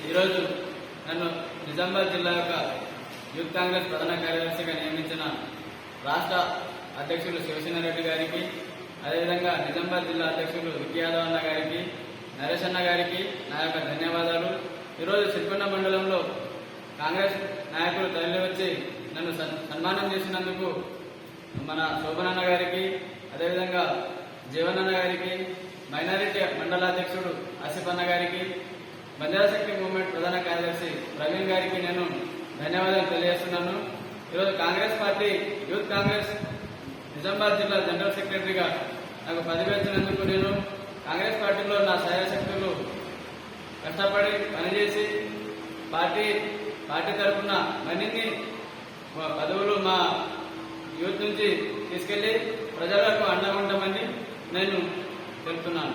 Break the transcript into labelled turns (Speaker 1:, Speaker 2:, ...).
Speaker 1: ఈరోజు నన్ను నిజామాబాద్ జిల్లా యొక్క యూత్ కాంగ్రెస్ ప్రధాన కార్యదర్శిగా నియమించిన రాష్ట్ర అధ్యక్షులు శివసేనారెడ్డి గారికి, అదేవిధంగా నిజామాబాద్ జిల్లా అధ్యక్షులు వికి యాదవ్ అన్న గారికి, నరేష్ అన్న గారికి నా యొక్క ధన్యవాదాలు. ఈరోజు సిరికొండ మండలంలో కాంగ్రెస్ నాయకులు తరలి వచ్చి నన్ను సన్మానం చేసినందుకు మన శోభనన్న గారికి, అదేవిధంగా జీవనన్న గారికి, మైనారిటీ మండలాధ్యక్షుడు ఆసిఫ్ అన్న గారికి, బంజారా శక్తి మూవ్మెంట్ ప్రధాన కార్యదర్శి ప్రవీణ్ గారికి నేను ధన్యవాదాలు తెలియజేస్తున్నాను. ఈరోజు కాంగ్రెస్ పార్టీ యూత్ కాంగ్రెస్ నిజామాబాద్ జిల్లా జనరల్ సెక్రటరీగా నాకు పదవి వచ్చినందుకు నేను కాంగ్రెస్ పార్టీలో నా శాయశక్తులు కష్టపడి పనిచేసి పార్టీ తరఫున మరిన్ని పదవులు మా యూత్ నుంచి తీసుకెళ్లి ప్రజలకు అండగా ఉంటామని నేను తెలుపుతున్నాను.